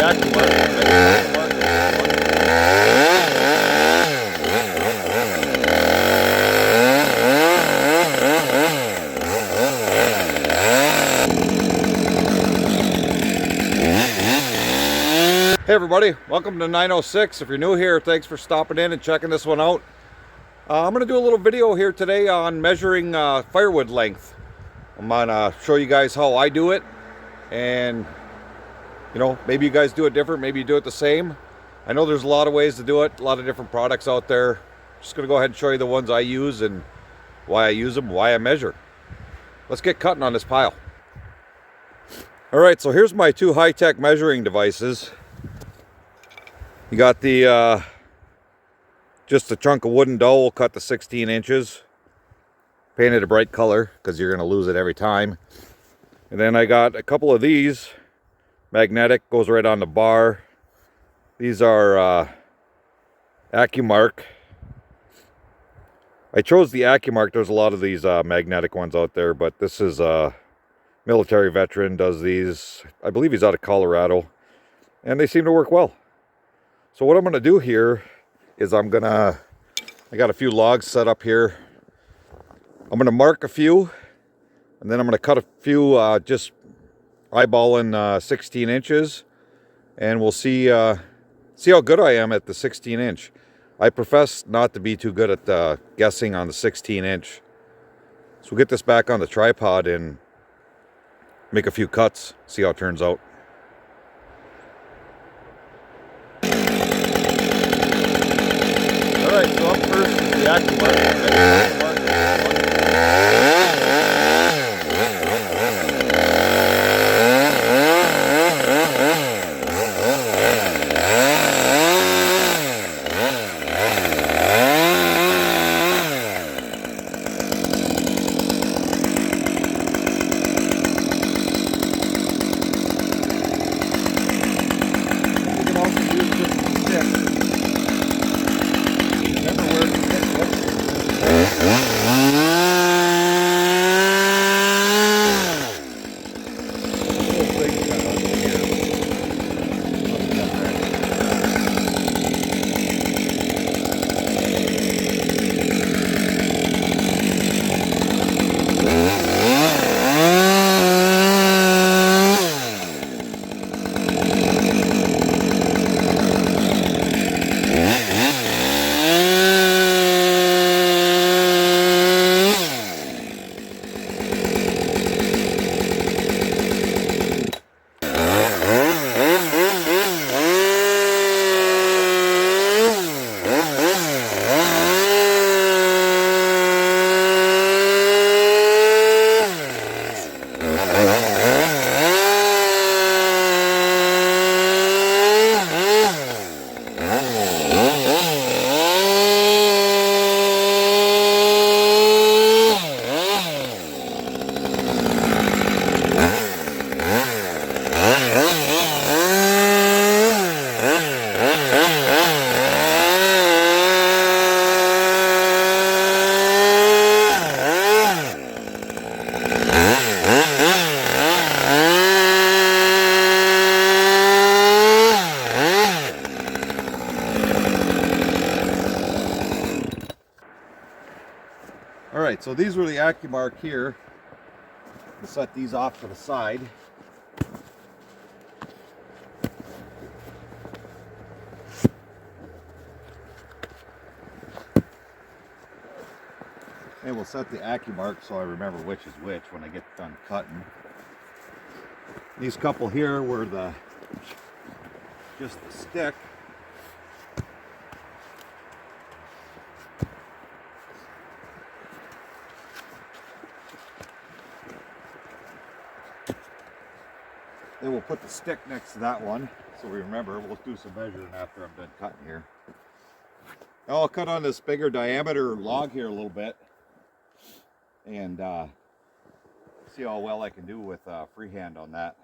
Hey everybody, welcome to 906. If you're new here, thanks for stopping in and checking this one out. I'm going to do a little video here today on measuring firewood length. I'm going to show you guys how I do it, and you know, maybe you guys do it different, maybe you do it the same. I know there's a lot of ways to do it, a lot of different products out there. Just going to go ahead and show you the ones I use and why I use them, why I measure. Let's get cutting on this pile. Alright, so here's my two high-tech measuring devices. You got the just a chunk of wooden dowel cut to 16 inches, painted a bright color because you're going to lose it every time. And then I got a couple of these, magnetic, goes right on the bar. These are AccuMark. I chose the AccuMark. There's a lot of these magnetic ones out there, but this is a military veteran, does these. I believe he's out of Colorado, and they seem to work well. So what I'm going to do here is I got a few logs set up here. I'm going to mark a few, and then I'm going to cut a few just eyeballing 16 inches, and we'll see how good I am at the 16 inch. I profess not to be too good at guessing on the 16 inch. So we'll get this back on the tripod and make a few cuts, see how it turns out. Alright, so up first is the AccuMark. You can also use just a stick. Alright, so these were the AccuMark here. We'll set these off to the side. And we'll set the AccuMark so I remember which is which when I get done cutting. These couple here were just the stick. Then we'll put the stick next to that one, so we remember. We'll do some measuring after I'm done cutting here. Now I'll cut on this bigger diameter log here a little bit, and see how well I can do with freehand on that.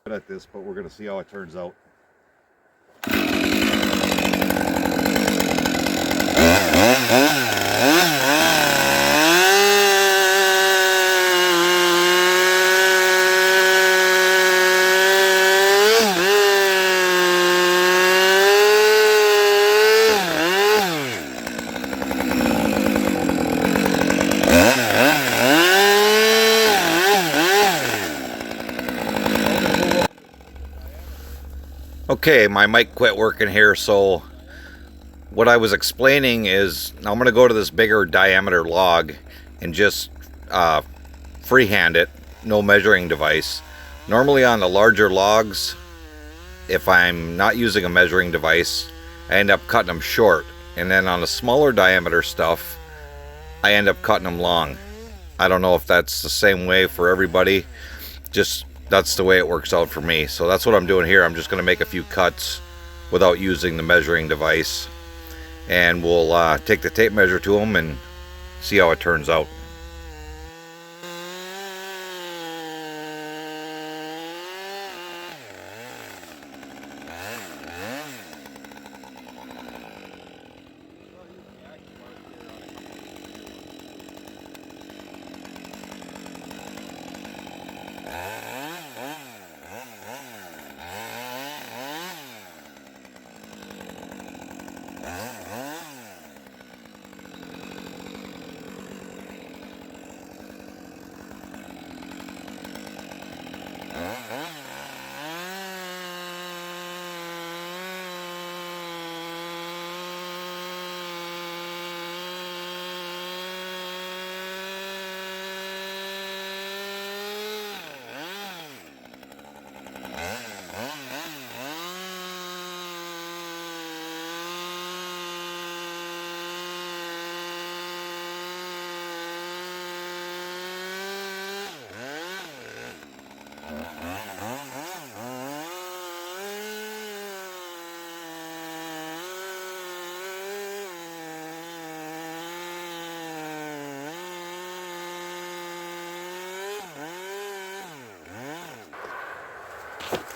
Good at this, but we're going to see how it turns out. Okay, my mic quit working here, so what I was explaining is I'm going to go to this bigger diameter log and just freehand it, no measuring device. Normally on the larger logs, if I'm not using a measuring device, I end up cutting them short, and then on the smaller diameter stuff, I end up cutting them long. I don't know if that's the same way for everybody, just that's the way it works out for me. So that's what I'm doing here. I'm just going to make a few cuts without using the measuring device, and we'll take the tape measure to them and see how it turns out.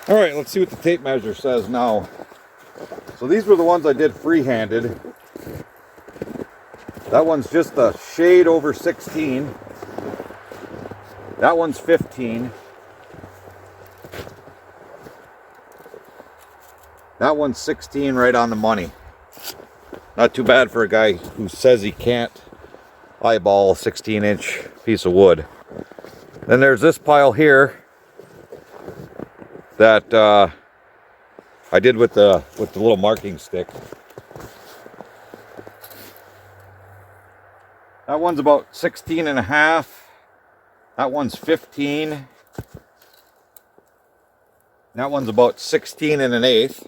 All right, let's see what the tape measure says now. So these were the ones I did free-handed. That one's just a shade over 16. That one's 15. That one's 16, right on the money. Not too bad for a guy who says he can't eyeball a 16-inch piece of wood. Then there's this pile here that I did with the little marking stick. That one's about 16 and a half. That one's 15. That one's about 16 and an eighth.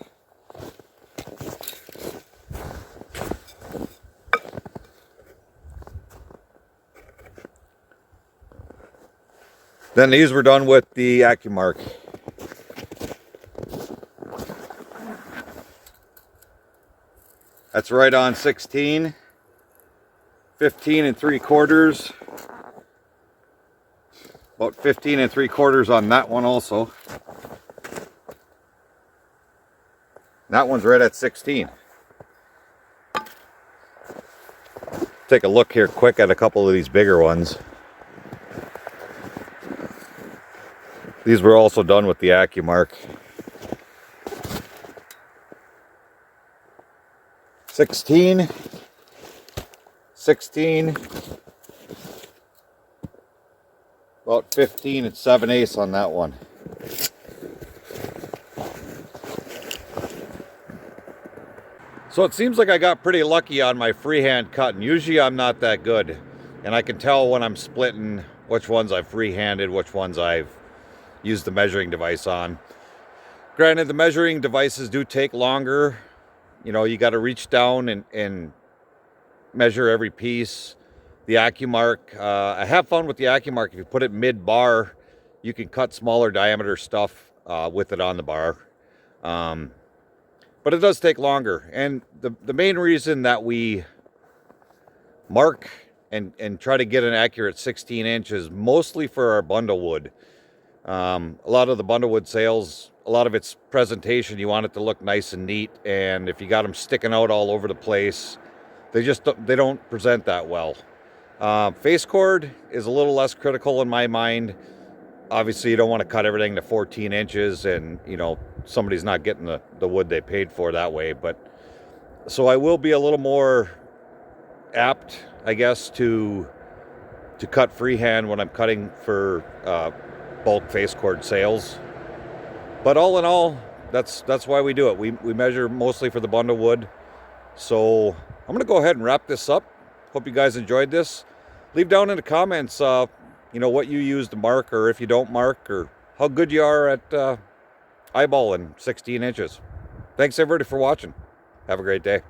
Then these were done with the AccuMark. That's right on 16, 15 and 3/4, about 15 and 3/4 on that one also. That one's right at 16. Take a look here quick at a couple of these bigger ones. These were also done with the AccuMark. 16, 16, about 15 and 7/8 on that one. So it seems like I got pretty lucky on my freehand cutting. Usually I'm not that good, and I can tell when I'm splitting which ones I've freehanded, which ones I've used the measuring device on. Granted, the measuring devices do take longer. You know, you got to reach down and measure every piece. The AccuMark, I have fun with the AccuMark. If you put it mid-bar, you can cut smaller diameter stuff with it on the bar. But it does take longer. And the main reason that we mark and try to get an accurate 16 inches, mostly for our bundle wood. A lot of the bundle wood sales, a lot of its presentation, you want it to look nice and neat, and if you got them sticking out all over the place, they don't present that well. Face cord is a little less critical in my mind. Obviously you don't want to cut everything to 14 inches and, you know, somebody's not getting the wood they paid for that way. But so I will be a little more apt, I guess, to cut freehand when I'm cutting for bulk face cord sales. But all in all, That's why we do it. We measure mostly for the bundle wood. So I'm gonna go ahead and wrap this up. Hope you guys enjoyed this. Leave down in the comments, you know, what you use to mark, or if you don't mark, or how good you are at eyeballing 16 inches. Thanks everybody for watching. Have a great day.